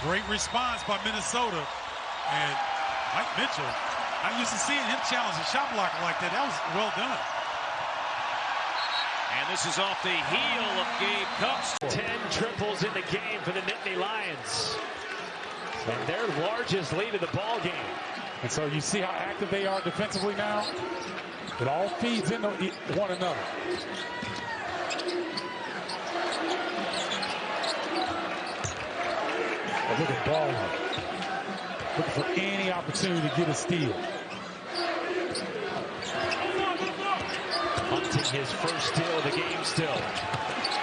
Great response by Minnesota. And Mike Mitchell, I'm used to seeing him challenge a shot blocker like that. That was well done. And this is off the heel of Gabe Cups. 10 triples in the game for the Nittany Lions. And their largest lead of the ball game. And so you see how active they are defensively now? It all feeds into one another. Oh, look at Ball. Looking for any opportunity to get a steal. Hunting his first steal of the game still.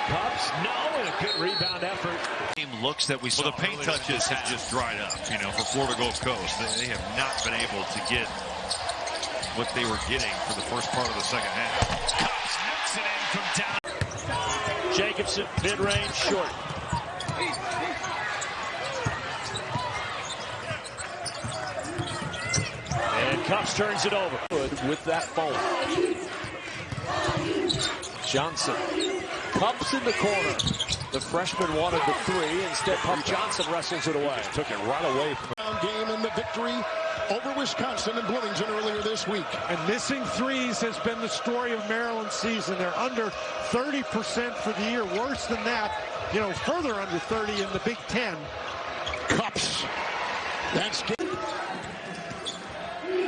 Cups, no, and a good rebound effort. Looks that we saw. Well, the paint touches have just dried up, you know, for Florida Gulf Coast. They have not been able to get what they were getting for the first part of the second half. Cups knocks it in from down. Jacobson, mid-range, short. And Cups turns it over. With that phone. Johnson. Cups in the corner. The freshman wanted the three. Instead, Johnson wrestles it away. Just took it right away from game in the victory over Wisconsin and Bloomington earlier this week. And missing threes has been the story of Maryland's season. They're under 30% for the year. Worse than that, you know, further under 30 in the Big Ten. Cups. That's good.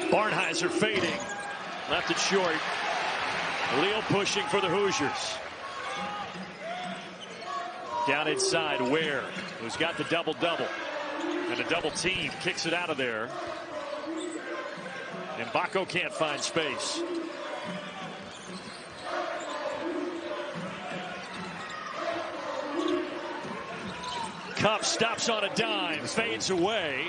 Barnheiser fading. Left it short. Leo pushing for the Hoosiers. Down inside, Ware, who's got the double-double. And a double team kicks it out of there. And Baco can't find space. Cup stops on a dime, fades away.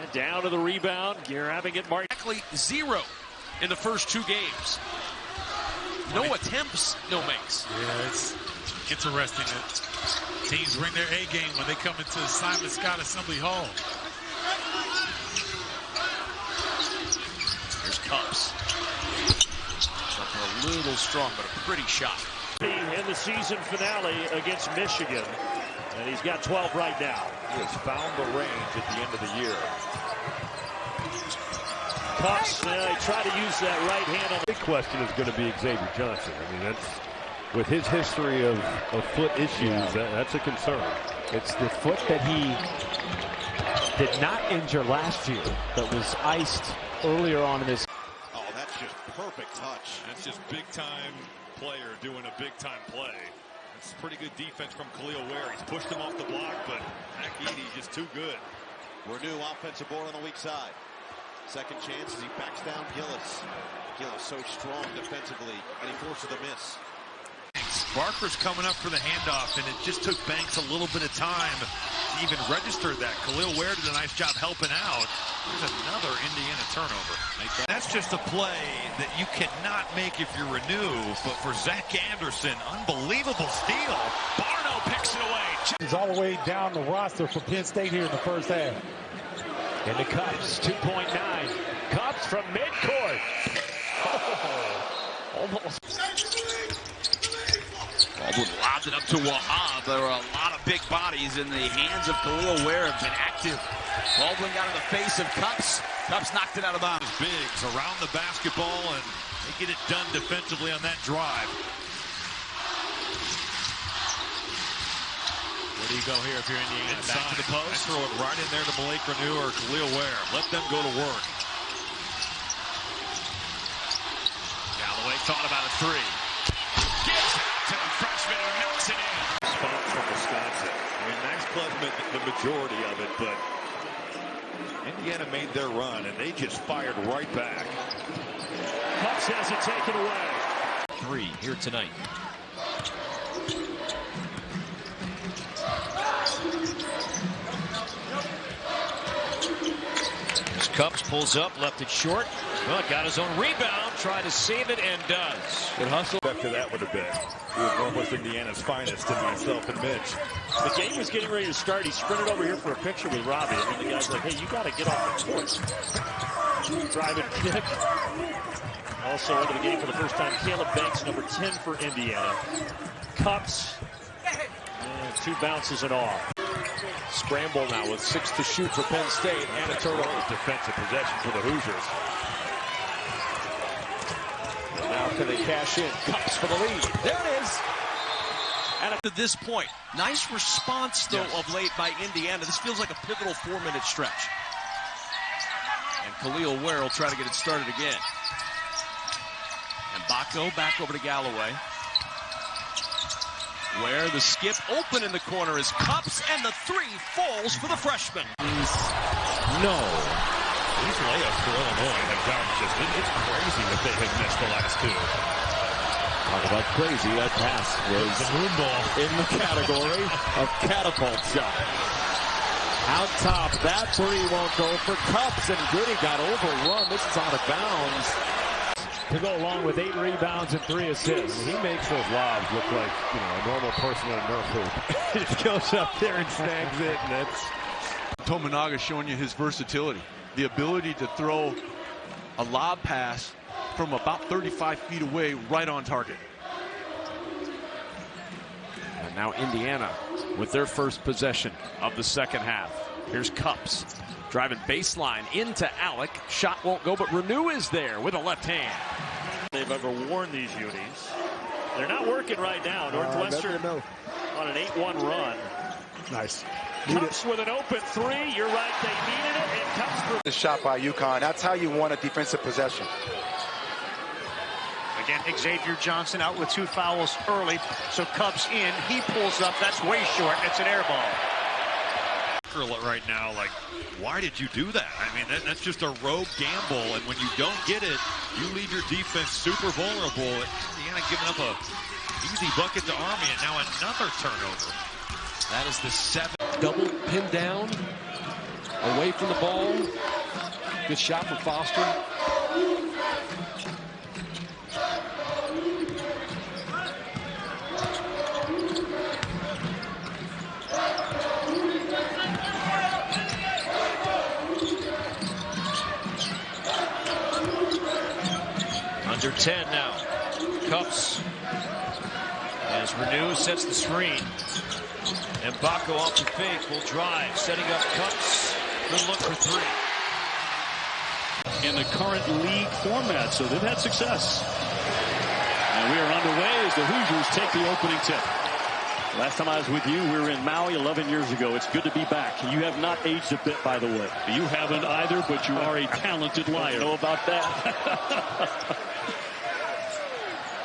And down to the rebound, grabbing it, Martin. Exactly 0 in the first 2 games. No attempts, no makes. Yeah, it's interesting that teams bring their A game when they come into Simon Scott Assembly Hall. Here's Cups. Something a little strong, but a pretty shot. In the season finale against Michigan. And he's got 12 right now. He has found the range at the end of the year. Cups, they try to use that right hand on the big question is going to be Xavier Johnson. I mean, that's with his history of foot issues, that's a concern. It's the foot that he did not injure last year that was iced earlier on in this. Oh, that's just perfect touch. That's just big-time player doing a big-time play. It's pretty good defense from Khalil Ware. He's pushed him off the block, but Akiti's just too good. Renew offensive board on the weak side. Second chance as he backs down Gillis. Gillis so strong defensively, and he forces a miss. Barker's coming up for the handoff, and it just took Banks a little bit of time to even register that. Khalil Ware did a nice job helping out. There's another Indiana turnover. That's just a play that you cannot make if you're Renew, but for Zach Anderson, unbelievable steal. Barno picks it away. He's all the way down the roster for Penn State here in the first half. And the Cups, 2.9. Cups from midcourt. Oh, almost. Baldwin lobbed it up to Wahab. There were a lot of big bodies in the hands of Khalil Ware have been active. Baldwin got in the face of Cups. Cups knocked it out of bounds. Bigs around the basketball, and they get it done defensively on that drive. Where do you go here if you're Indiana? Inside. Back to the post? Throw it right in there to Malik Renew or Khalil Ware. Let them go to work. Galloway thought about a 3. Gives it to the freshman who knocks it in. Spot from Wisconsin. I mean, Max Pledge the majority of it, but Indiana made their run, and they just fired right back. Cups has it taken away. 3 here tonight. Cups pulls up, left it short. Well, got his own rebound, tried to save it, and does. Good hustle. After that would have been. He was Northwest Indiana's finest, and myself and Mitch. The game was getting ready to start. He sprinted over here for a picture with Robbie, and then the guy's like, hey, you got to get off the court. Drive and kick. Also into the game for the first time, Caleb Banks, number 10 for Indiana. Cups. And 2 bounces and off. scramble now with 6 to shoot for Penn State and a turnover. Defensive possession for the Hoosiers. And now can they cash in? Cups for the lead. There it is. And up to this point, nice response, though, of late by Indiana. This feels like a pivotal 4-minute stretch. And Khalil Ware will try to get it started again. And Baco back over to Galloway. Where the skip open in the corner is Cups, and the 3 falls for the freshman. These layups for Illinois have gotten it's crazy that they have missed the last 2. Talk about crazy. That pass was the moon ball in the category of catapult shot. Out top, that 3 won't go for Cups, and Goody got overrun. This is out of bounds. To go along with 8 rebounds and 3 assists. He makes those lobs look like, a normal person in a Nerf hoop. He just goes up there and snags it, and that's... Tominaga showing you his versatility. The ability to throw a lob pass from about 35 feet away right on target. And now Indiana with their first possession of the second half. Here's Cups driving baseline into Alec. Shot won't go, but Renew is there with a left hand. They've ever worn these unis. They're not working right now. Northwestern on an 8-1 run. Nice. Cups with an open 3. You're right, they needed it. It comes through. The shot by UConn. That's how you want a defensive possession. Again, Xavier Johnson out with 2 fouls early. So Cups in. He pulls up. That's way short. It's an air ball. Right now, like, why did you do that? I mean, that's just a rogue gamble, and when you don't get it, you leave your defense super vulnerable. Indiana giving up a easy bucket to Army, and now another turnover. That is the 7th. Double pinned down, away from the ball. Good shot from Foster. Under 10 now. Cups. As Renew sets the screen. And Baco off the fake will drive. Setting up Cups. Good look for 3. In the current league format, so they've had success. And we are underway as the Hoosiers take the opening tip. Last time I was with you, we were in Maui 11 years ago. It's good to be back. You have not aged a bit, by the way. You haven't either, but you are a talented liar. I know about that.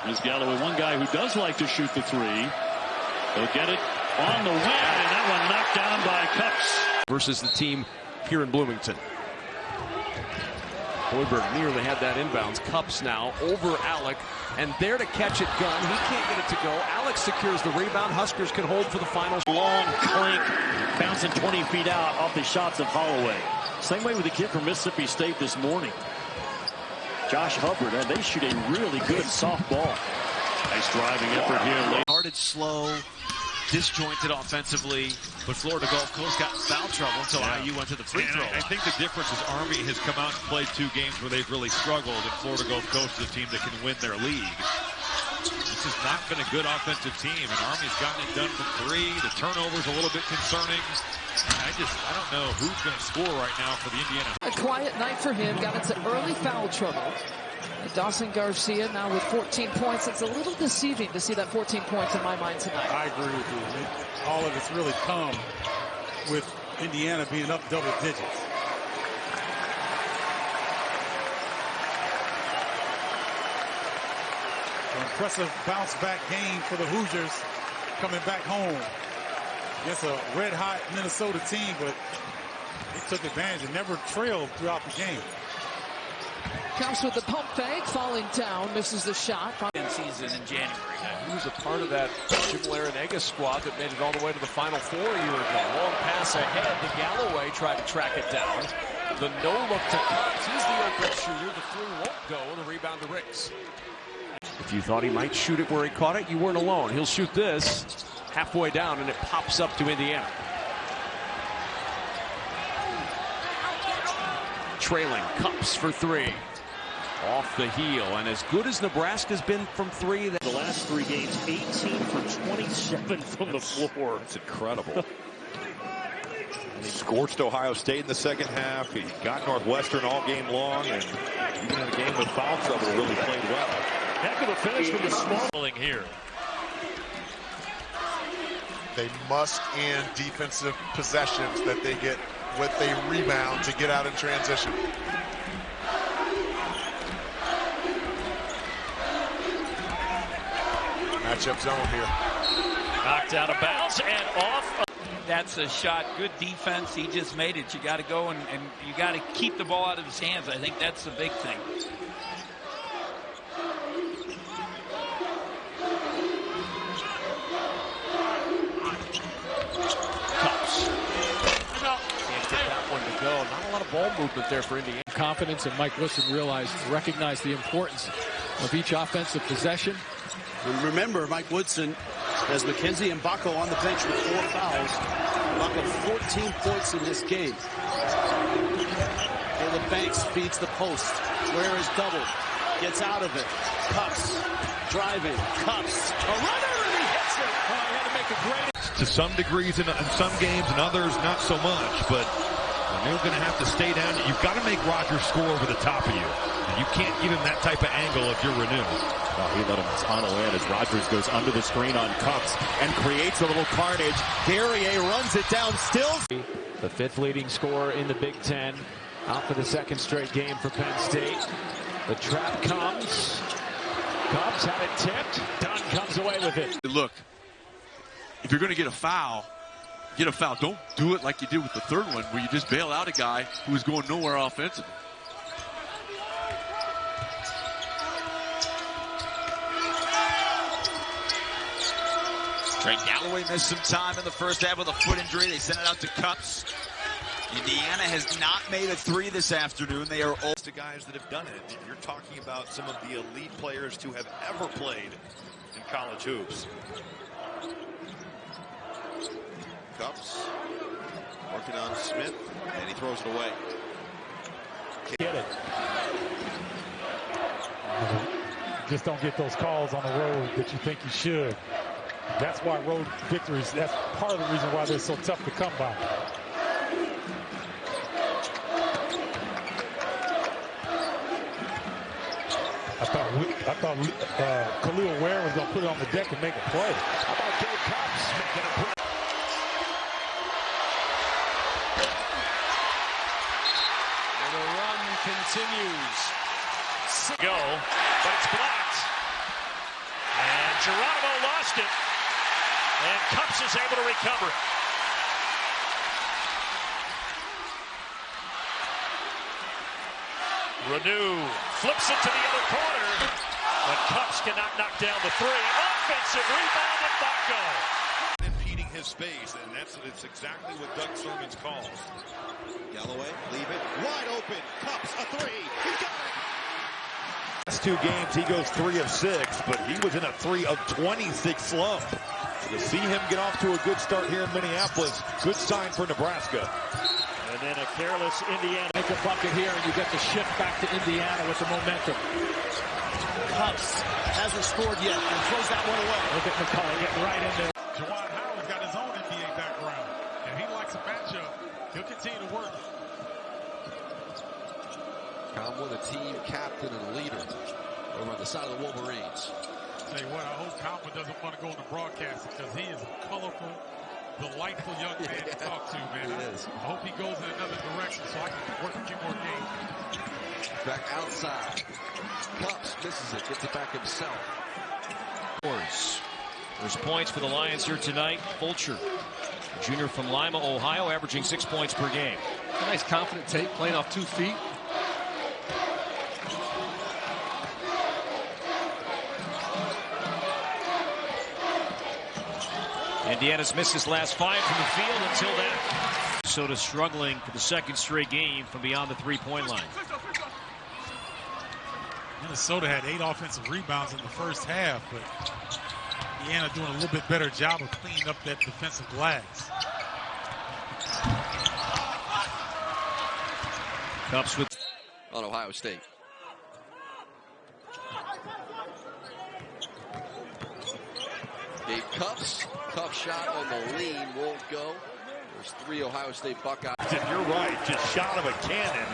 There's Galloway, one guy who does like to shoot the 3. He'll get it on the win, and that one knocked down by Cups. Versus the team here in Bloomington. Hoiberg nearly had that inbounds. Cups now over Alec, and there to catch it Gunn. He can't get it to go. Alec secures the rebound. Huskers can hold for the final. Long clink, bouncing 20 feet out off the shots of Holloway. Same way with the kid from Mississippi State this morning. Josh Hubbard, and they shoot a really good soft ball. Nice driving effort here. Started slow, disjointed offensively, but Florida Gulf Coast got in foul trouble until IU went to the free throw. I think the difference is Army has come out and played 2 games where they've really struggled, and Florida Gulf Coast is a team that can win their league. This has not been a good offensive team, and Army's gotten it done from 3. The turnover's a little bit concerning. I don't know who's going to score right now for the Indiana. A quiet night for him. Got into early foul trouble. Dawson Garcia now with 14 points. It's a little deceiving to see that 14 points in my mind tonight. I agree with you. All of it's really come with Indiana being up double digits. An impressive bounce back game for the Hoosiers coming back home against a red-hot Minnesota team, but they took advantage and never trailed throughout the game. Comes with the pump fake, falling down, misses the shot. Season in January. He was a part of that Jim Larinaga squad that made it all the way to the Final Four a year ago. Long pass ahead to Galloway, tried to track it down. The no look to Cups. He's the open shooter. The 3 won't go, and the rebound to Ricks. If you thought he might shoot it where he caught it, you weren't alone. He'll shoot this halfway down, and it pops up to Indiana. Trailing Cups for 3. Off the heel, and as good as Nebraska's been from 3. The last 3 games, 18 for 27 from the floor. That's incredible. He scorched Ohio State in the second half. He got Northwestern all game long, and even in a game with foul trouble, really played well. Heck of a finish from the small here. They must end defensive possessions that they get with a rebound to get out in transition. Matchup zone here. Knocked out of bounds and off. That's a shot. Good defense. He just made it. You got to go and you got to keep the ball out of his hands. I think that's the big thing. Cups. Can't get that one to go. Not a lot of ball movement there for Indiana. Confidence, and Mike Woodson recognized the importance of each offensive possession. And remember, Mike Woodson has McKenzie and Baco on the bench with 4 fouls. Baco 14 points in this game. Caleb Banks feeds the post. Ware is doubled. Gets out of it. Cups. Driving. Cups. A runner, and he hits it. Oh, he had to make a great... To some degrees in some games, and others not so much, but they're going to have to stay down. You've got to make Rogers score over the top of you. And you can't give him that type of angle if you're Renew. Oh, he let him tunnel in as Rogers goes under the screen on Cups and creates a little carnage. Guerrier runs it down still. The 5th leading scorer in the Big Ten. Out for the 2nd straight game for Penn State. The trap comes. Cups had it tipped. Dunn comes away with it. Look, if you're going to get a foul, get a foul. Don't do it like you did with the 3rd one, where you just bail out a guy who was going nowhere offensively. Trey Galloway missed some time in the first half with a foot injury. They sent it out to Cups. Indiana has not made a 3 this afternoon. They are all to guys that have done it. You're talking about some of the elite players to have ever played in college hoops. Cups working on Smith, and he throws it away. Get it. Just don't get those calls on the road that you think you should. That's why road victories, that's part of the reason why they're so tough to come by. I thought Khalil Ware was going to put it on the deck and make a play. How about Gabe Cups making a play? And the run continues. Go, but it's blocked. And Geronimo lost it. And Cups is able to recover it. Renew flips it to the other corner, but Cups cannot knock down the 3. Offensive rebound and Baco. Impeding his space, and it's exactly what Doug Sermons calls. Galloway, leave it, wide open, Cups, a 3, he got it! Last 2 games, he goes 3 of 6, but he was in a 3 of 26 slump. To see him get off to a good start here in Minneapolis, good sign for Nebraska. And then a careless Indiana. Make a bucket here, and you get the shift back to Indiana with the momentum. Cups hasn't scored yet and throws that one away. Look at McCullough getting right in there. Juwan Howard's got his own NBA background, and he likes a matchup. He'll continue to work. Conway, the team captain and leader over on the side of the Wolverines. Tell you what, I hope Conway doesn't want to go into broadcast because he is a colorful, delightful young man to talk to, man. I hope he goes in another direction so I can work a few more games. Back outside. Cups misses it, gets it back himself. There's points for the Lions here tonight. Fulcher, a junior from Lima, Ohio, averaging 6 points per game. A nice confident take, playing off 2 feet. Indiana's missed his last 5 from the field until then. Minnesota struggling for the 2nd straight game from beyond the 3-point line. Minnesota had 8 offensive rebounds in the first half, but Indiana doing a little bit better job of cleaning up that defensive glass. Cups with on Ohio State. Gabe Cups shot on the lean won't go. There's 3 Ohio State Buckeyes. You're right, just shot of a cannon.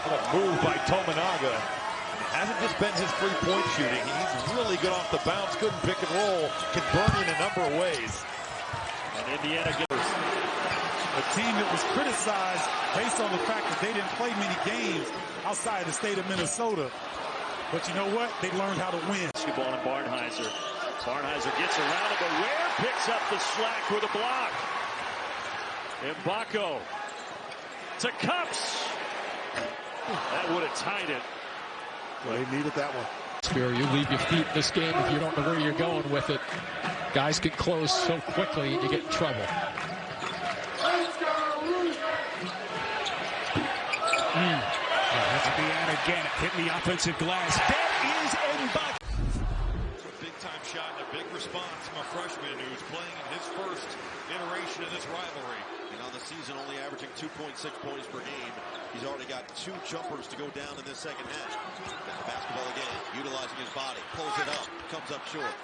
What a move by Tominaga. It hasn't just been his three-point shooting. He's really good off the bounce, good in pick and roll, can burn in a number of ways. And Indiana gets a team that was criticized based on the fact that they didn't play many games outside the state of Minnesota. But you know what? They learned how to win. Basketball and Barnheiser. Barnheiser gets around it, but Ware picks up the slack with a block. Mbako to Cups. That would have tied it. Well, they needed that one. You leave your feet in this game if you don't know where you're going with it. Guys get close so quickly and you get in trouble. Indiana again hitting the offensive glass. That is Mbako. It's a big-time shot and a big response from a freshman who's playing in his first iteration of this rivalry. And on the season, only averaging 2.6 points per game. He's already got 2 jumpers to go down in this second half. Now the basketball again, utilizing his body, pulls it up, comes up short.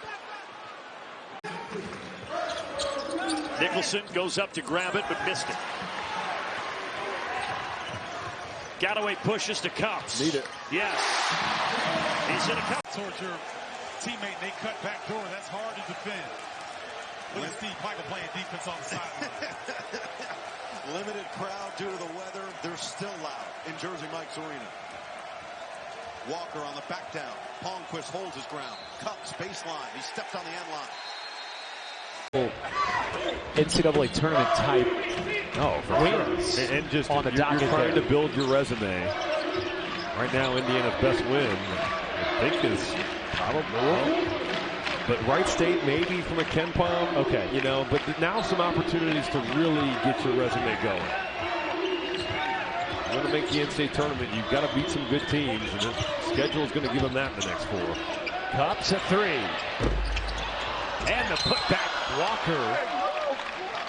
Nicholson goes up to grab it, but missed it. Galloway pushes to Cups. Need it. Yes. He's in a cup. Towards your teammate, and they cut back door. That's hard to defend. Look at Steve Michael playing defense on the sideline. Limited crowd due to the weather. They're still loud in Jersey Mike's Arena. Walker on the back down. Palmquist holds his ground. Cups baseline. He steps on the end line. NCAA tournament type wins and just on the you're docket. You're trying to build your resume. Right now, Indiana's best win, I think, is probably. But Wright State, maybe from a Ken Palm. Okay. You know, but now some opportunities to really get your resume going. You want to make the NCAA tournament, you've got to beat some good teams, and the schedule is going to give them that in the next 4. Cups at 3. And the putback, Walker.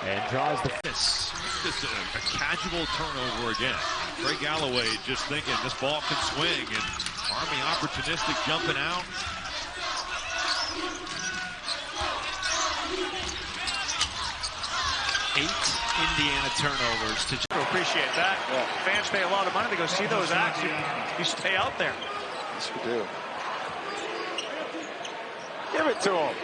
And draws the fist. Just a casual turnover again. Trey Galloway just thinking this ball can swing, and Army opportunistic jumping out. Indiana turnovers to appreciate that. Yeah. Fans pay a lot of money to go see those acts. You stay out there. Yes, we do. Give it to him.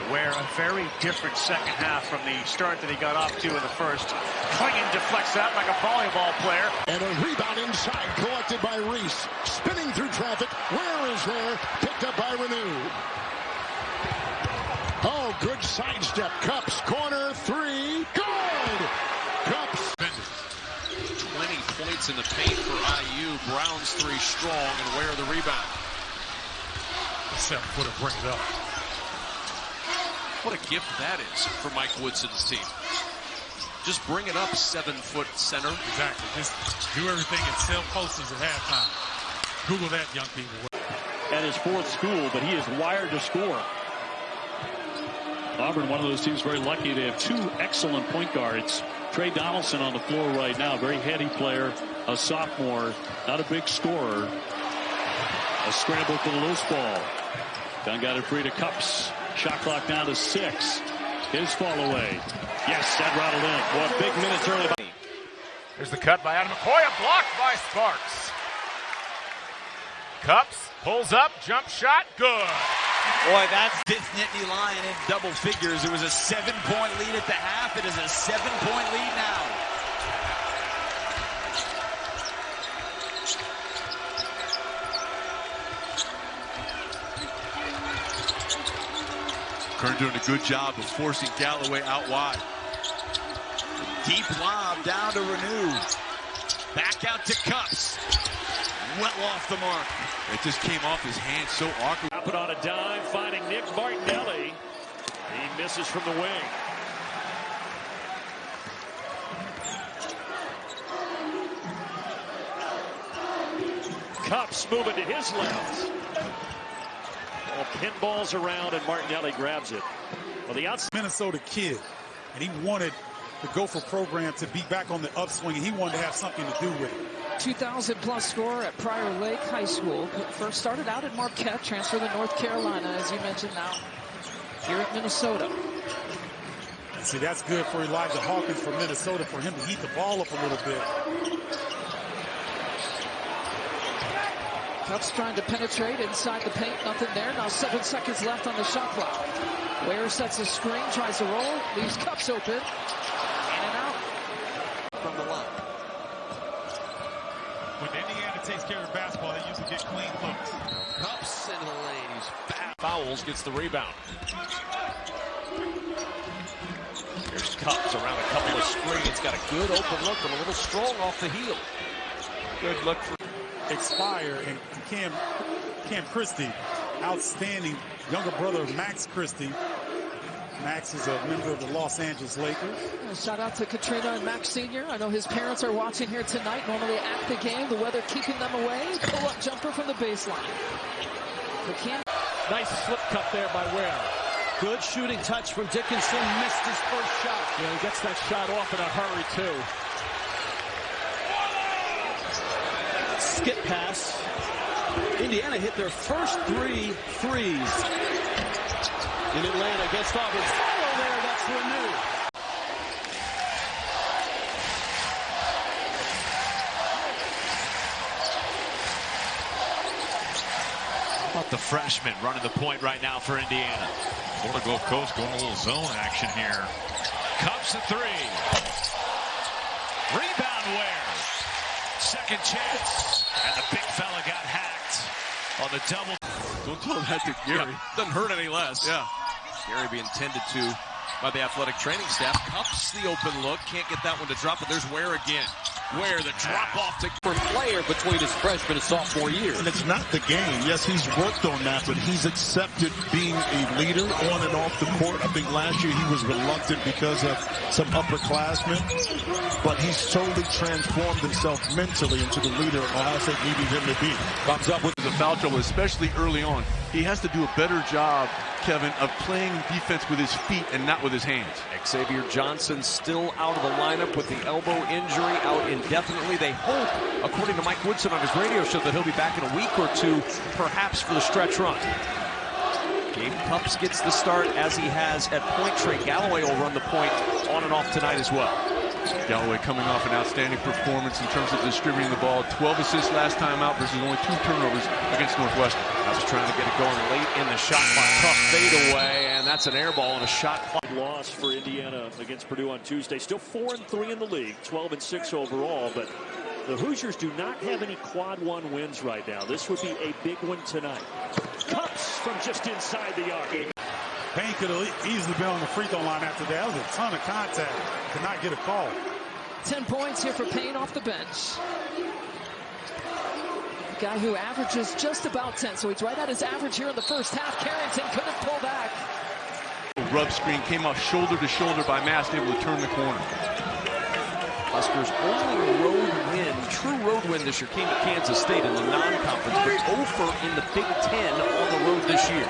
Where a very different second half from the start that he got off to in the first. Clingan deflects that like a volleyball player. And a rebound inside collected by Reese. Spinning through traffic. Where is there? Picked up by Renew. Oh, good sidestep. Cups, corner, 3. Good! Cups. 20 points in the paint for IU. Brown's 3 strong, and Ware the rebound. 7-footer bring it up. What a gift that is for Mike Woodson's team. Just bring it up, 7-foot center. Exactly. Just do everything and sell posters at halftime. Google that, young people. At his 4th school, but he is wired to score. Auburn, one of those teams very lucky. They have 2 excellent point guards. Trey Donaldson on the floor right now, very heady player, a sophomore, not a big scorer. A scramble for the loose ball. Dunn got it free to Cups. Shot clock down to 6. His fall away. Yes, that rattled in. Boy, big minutes early. There's the cut by Adam McCoy. A block by Sparks. Cups pulls up. Jump shot. Good. Boy, that's fifth Nittany Lion in double figures. It was a 7-point lead at the half. It is a 7-point lead now. Kern doing a good job of forcing Galloway out wide. Deep lob down to Renew. Back out to Cups. Well off the mark. It just came off his hand so awkward. Drop it on a dime, finding Nick Martinelli. He misses from the wing. Cups moving to his left. Ball pinballs around and Martinelli grabs it. Well, the outside Minnesota kid, and he wanted the Gopher program to be back on the upswing, and he wanted to have something to do with it. 2,000-plus scorer at Prior Lake High School. First started out at Marquette, transferred to North Carolina, as you mentioned, now here at Minnesota. See, that's good for Elijah Hawkins from Minnesota, for him to heat the ball up a little bit. Cubs trying to penetrate inside the paint. Nothing there. Now 7 seconds left on the shot clock. Ware sets a screen, tries to roll, leaves Cupps open. In and out from the line. When Indiana takes care of basketball, they usually get clean looks. Cupps into the lane. He's back. Fouls, gets the rebound. Here's Cupps around a couple of screens. Got a good open look, but a little strong off the heel. Good look for Expire and Cam Christie, outstanding younger brother of Max Christie. Max is a member of the Los Angeles Lakers. Shout out to Katrina and Max Sr. I know his parents are watching here tonight. Normally at the game, the weather keeping them away. Pull-up jumper from the baseline. For Cam. Nice slip cut there by Ware. Good shooting touch from Dickinson. Missed his first shot. Yeah, he gets that shot off in a hurry, too. Skip pass. Indiana hit their first 3 threes in Atlanta against Auburn. Follow there, that's Renew. How about the freshman running the point right now for Indiana? Florida Gulf Coast going a little zone action here. Cupps a 3. Rebound Ware. Second chance. And the big fella got hacked on the double. Don't tell that to Gary. Yeah, doesn't hurt any less. Yeah. Gary being tended to by the athletic training staff. Cupps the open look. Can't get that one to drop, but there's Ware again. Ware the drop off to player between his freshman and sophomore year. And it's not the game. Yes, he's worked on that, but he's accepted being a leader on and off the court. I think last year he was reluctant because of some upperclassmen, but he's totally transformed himself mentally into the leader Ohio State needed him to be. Comes up with the foul trouble, especially early on. He has to do a better job, Kevin, of playing defense with his feet and not with his hands. Xavier Johnson still out of the lineup with the elbow injury, out indefinitely. They hope, according to Mike Woodson on his radio show, that he'll be back in a week or two, perhaps for the stretch run. Gabe Cupps gets the start as he has at point. Trey Galloway will run the point on and off tonight as well. Galloway coming off an outstanding performance in terms of distributing the ball. 12 assists last time out versus only 2 turnovers against Northwestern. I was trying to get it going late in the shot clock. Tough fade away, and that's an air ball and a shot clock. Loss for Indiana against Purdue on Tuesday. Still 4-3 in the league, 12-6 overall, but the Hoosiers do not have any quad 1 wins right now. This would be a big one tonight. Cupps from just inside the arc. Payne could have easily been on the free throw line after that. That was a ton of contact. Could not get a call. 10 points here for Payne off the bench. A guy who averages just about 10, so he's right at his average here in the first half. Carrington couldn't pull back. Rub screen came out shoulder to shoulder by Mast, able to turn the corner. Huskers' only road win, true road win this year, came at Kansas State in the non-conference, but over in the Big Ten on the road this year.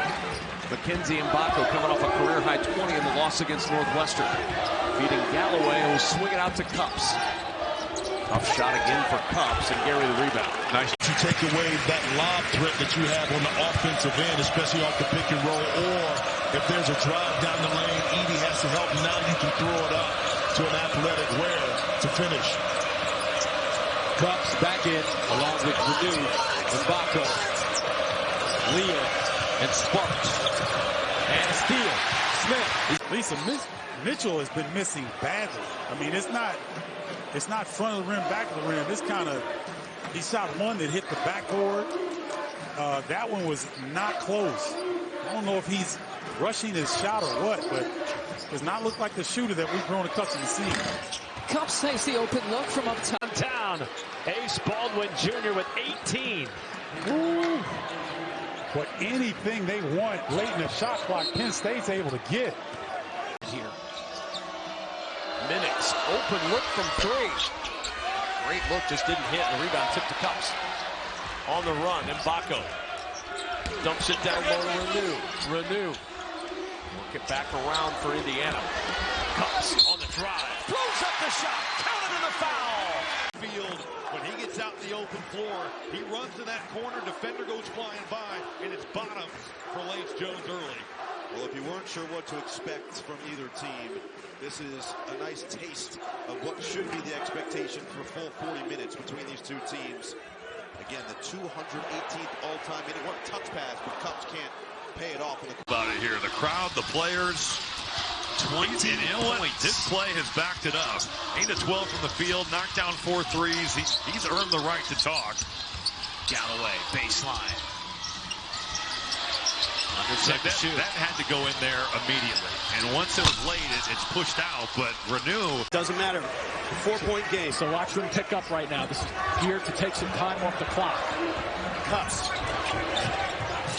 Mackenzie Mbako coming off a career-high 20 in the loss against Northwestern. Feeding Galloway, who'll swing it out to Cupps. Tough shot again for Cupps, and Gary the rebound. Nice. You take away that lob threat that you have on the offensive end, especially off the pick and roll, or if there's a drive down the lane, Edey has to help. Now you can throw it up to an athletic Ware to finish. Cupps back in, along with Renew, Mbako, Leah, and Sparks. And a steal. Smith. Lisa Mitchell has been missing badly. I mean, it's not front of the rim, back of the rim. It's kind of, he shot one that hit the backboard. That one was not close. I don't know if he's rushing his shot or what, but does not look like the shooter that we've grown accustomed to seeing. Cupps takes the open look from up top. Down. Ace Baldwin Jr. with 18. Ooh. But anything they want late in the shot clock, Penn State's able to get. Here. Minutes. Open look from 3. Great look, just didn't hit. The rebound tipped to Cupps. On the run, Mbako dumps it down low to Renew. Work it back around for Indiana. Cupps on the drive. Throws up the shot. Counted in the foul. Field When he gets out in the open floor, he runs to that corner, defender goes flying by, and it's bottoms for Lance Jones early. Well, if you weren't sure what to expect from either team, this is a nice taste of what should be the expectation for full 40 minutes between these two teams. Again, the 218th all-time inning. What a touch pass, but Cubs can't pay it off. About it here, the crowd, the players. 20 and you know what? This play has backed it up. 8 of 12 from the field, knocked down 4 threes. He's earned the right to talk. Galloway, baseline. That had to go in there immediately. And once it was late, it's pushed out. But Renew doesn't matter. 4-point game. So watch them pick up right now. This is here to take some time off the clock. Cups.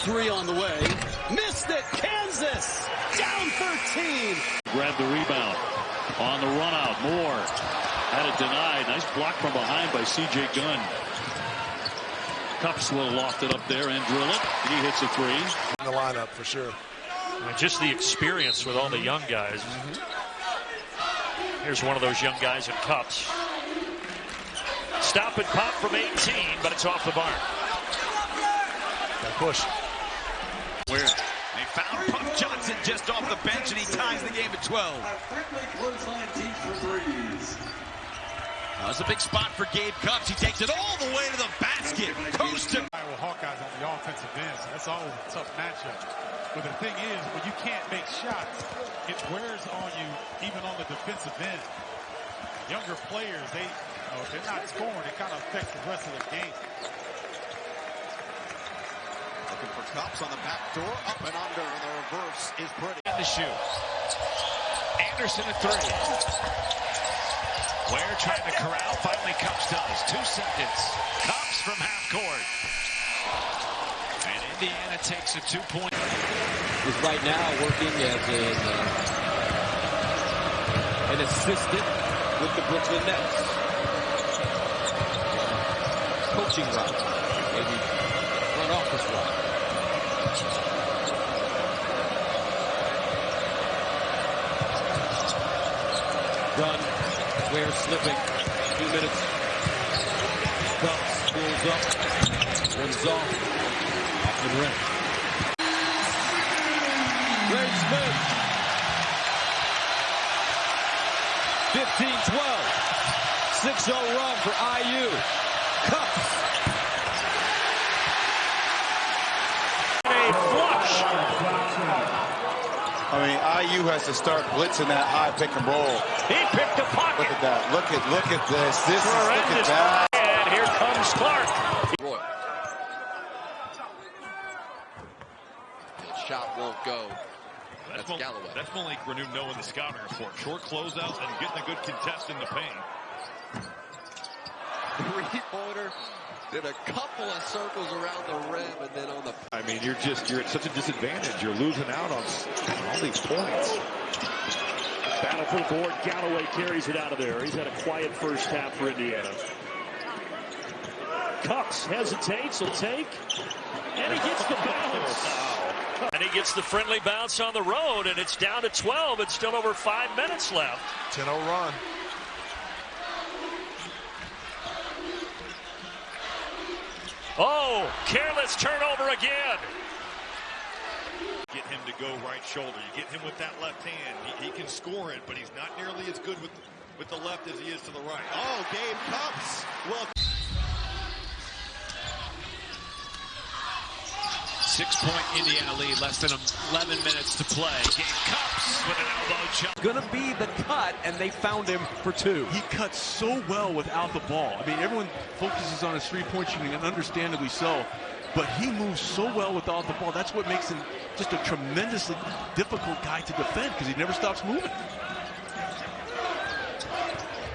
3 on the way. Missed it. Kansas down 13. Grabbed the rebound on the run out. Moore had it denied. Nice block from behind by C.J. Gunn. Cups will loft it up there and drill it. He hits a 3. In the lineup for sure. And just the experience with all the young guys. Here's one of those young guys in Cups. Stop and pop from 18, but it's off the bar. Got push. Where they found Puff Johnson just off the bench, and he ties the game at 12. That was a big spot for Gabe Cups. He takes it all the way to the basket. Coast to Iowa Hawkeyes on the offensive end, so that's always a tough matchup. But the thing is, when you can't make shots, it wears on you even on the defensive end. Younger players, if they're not scoring, it kind of affects the rest of the game. Looking for Cups on the back door, up and under, and the reverse is pretty. And the shoot. Anderson at 3. Ware trying to corral. Finally, Cups does. 2 seconds. Cups from half court. And Indiana takes a 2-point. Is right now working as an assistant with the Brooklyn Nets. Coaching route. Maybe front office route. Gunn. Ware slipping. 2 minutes. Cups pulls up. Runs off. Off the rim. Ray Smith. 15-12. 6-0 run for IU. Cups. A flush. I mean, IU has to start blitzing that high pick and roll. He picked a pocket. Look at that. Look at this. Look at that. And here comes Clark. Roy. The shot won't go. That's Galloway. That's Malik Renew knowing the scouting report. Short closeouts and getting a good contest in the paint. 3-pointer. Did a couple of circles around the rim and then on the... I mean, you're at such a disadvantage. You're losing out on all these points. Battle for the board. Galloway carries it out of there. He's had a quiet first half for Indiana. Cups hesitates, will take, and he gets the bounce. And he gets the friendly bounce on the road, and it's down to 12. It's still over 5 minutes left. 10-0 run. Oh, careless turnover again. Get him to go right shoulder. You get him with that left hand. He can score it, but he's not nearly as good with the left as he is to the right. Oh, Gabe Cups. Well, 6-point Indiana lead, less than 11 minutes to play. Gabe Cups with an elbow jump. Gonna be the cut, and they found him for 2. He cuts so well without the ball. I mean, everyone focuses on his three-point shooting, and understandably so. But he moves so well without the ball. That's what makes him just a tremendously difficult guy to defend because he never stops moving.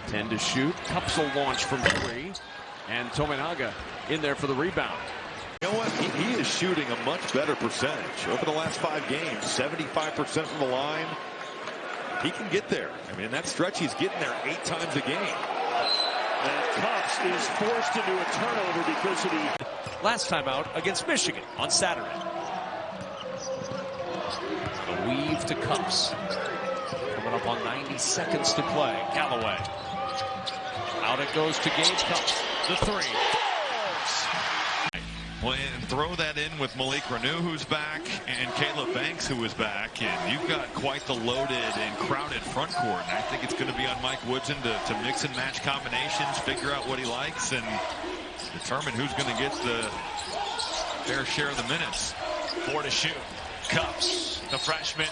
10 to shoot. Cups will launch from 3. And Tominaga in there for the rebound. You know what? He is shooting a much better percentage. Over the last 5 games, 75% from the line. He can get there. I mean, in that stretch, he's getting there 8 times a game. And Cups is forced into a turnover because of the... Last time out against Michigan on Saturday. The weave to Cups. Coming up on 90 seconds to play. Galloway. Out it goes to Gabe Cups. The three. Well, and throw that in with Malik Renew, who's back, and Caleb Banks, who is back, and you've got quite the loaded and crowded front court. And I think it's going to be on Mike Woodson to mix and match combinations, figure out what he likes, and determine who's going to get the fair share of the minutes. 4 to shoot. Cups, the freshman,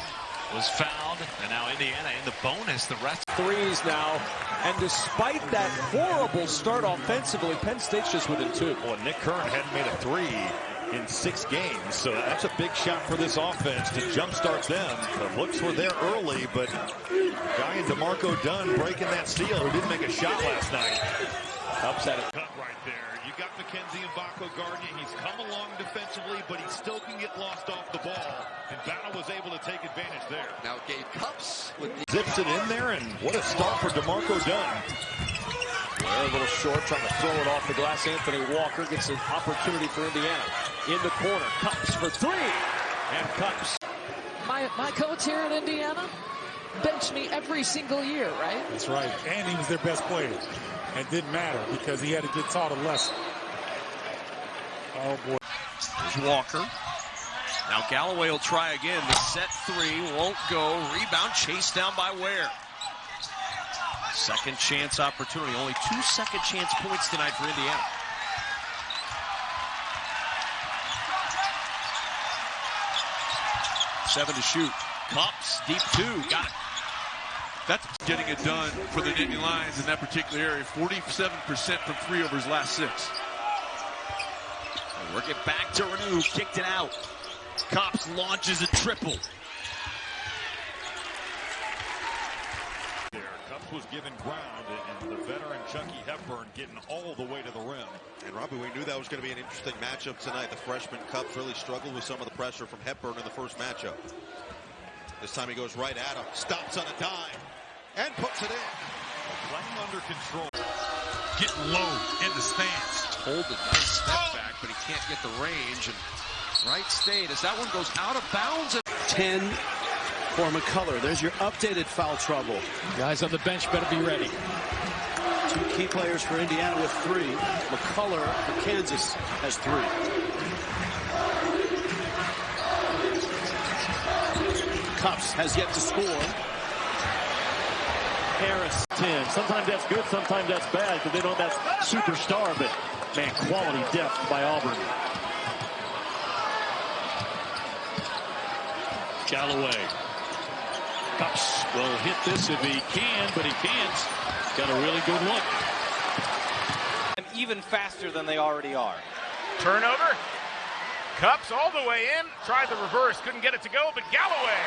was fouled, and now Indiana in the bonus. The rest threes now, and despite that horrible start offensively, Penn State's just within 2. Well, Nick Kern hadn't made a 3 in 6 games, so that's a big shot for this offense to jumpstart them. The looks were there early, but guy in DeMarco Dunn breaking that seal, who didn't make a shot last night. Upset it. Cut right there. You got Mackenzie Mbako guarding it. He's come along defensively, but he still can get lost off the ball. And Battle was able to take advantage there. Now Gabe Cups with the Zips it in there, and what a start for DeMarco Dunn. They're a little short, trying to throw it off the glass. Anthony Walker gets an opportunity for Indiana. In the corner, Cups for 3. And Cups. My coach here in Indiana benched me every single year, right? That's right. And he was their best player. It didn't matter because he had to get taught a lesson. Oh, boy. There's Walker. Now Galloway will try again. The set 3 won't go. Rebound chased down by Ware. Second chance opportunity. Only 2 second chance points tonight for Indiana. Seven to shoot. Cups, deep 2. Got it. That's getting it done for the Nittany Lions in that particular area. 47% from 3 over his last 6. Work it back to Renew. Kicked it out. Cups launches a triple. Cups was given ground, and the veteran Chucky Hepburn getting all the way to the rim. And Robbie, we knew that was going to be an interesting matchup tonight. The freshman Cups really struggled with some of the pressure from Hepburn in the first matchup. This time he goes right at him, stops on a dime, and puts it in. Playing under control. Getting low in the stance. Hold a nice step back, but he can't get the range. And right state as that one goes out of bounds. 10 for McCullough. There's your updated foul trouble. Guys on the bench better be ready. 2 key players for Indiana with 3. McCullough for Kansas has 3. Cups has yet to score. Harris 10. Sometimes that's good, sometimes that's bad, because they know that's superstar, but man, quality depth by Auburn. Galloway. Cups will hit this if he can, but he can't. Got a really good look. Even faster than they already are. Turnover. Cups all the way in. Tried the reverse. Couldn't get it to go, but Galloway.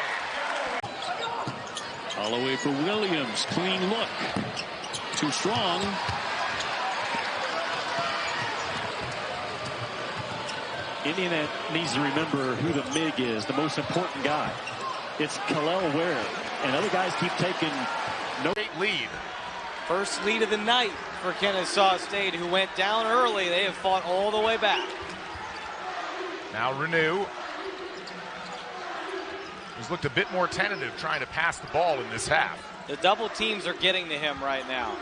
Holloway for Williams. Clean look. Too strong. Indiana needs to remember who the MIG is, the most important guy. It's Kalel Ware. And other guys keep taking no lead. First lead of the night for Kennesaw State, who went down early. They have fought all the way back. Now Renew. He's looked a bit more tentative trying to pass the ball in this half. The double teams are getting to him right now.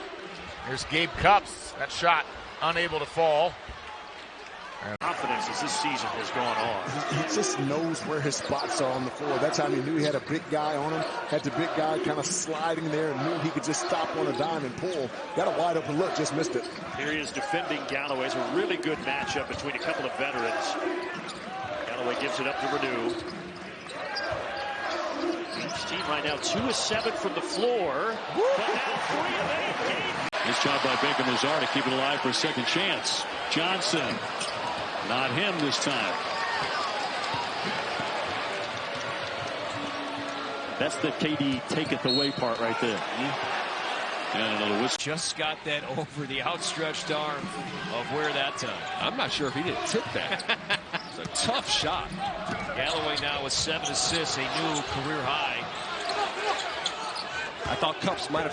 Here's Gabe Cups. That shot unable to fall. Confidence as this season has gone on. He just knows where his spots are on the floor. That time he knew he had a big guy on him, had the big guy kind of sliding there and knew he could just stop on a dime and pull. Got a wide open look, just missed it. Here he is defending Galloway. It's a really good matchup between a couple of veterans. Galloway gives it up to Renew. Each team right now 2 of 7 from the floor. But now 3 of 8. Nice job by Bacon Lazar to keep it alive for a second chance. Johnson. Not him this time. That's the KD taketh away part right there. And another whistle. Just got that over the outstretched arm of Ware that time. I'm not sure if he didn't tip that. It's a tough shot. Galloway now with 7 assists, a new career high. I thought Cups might have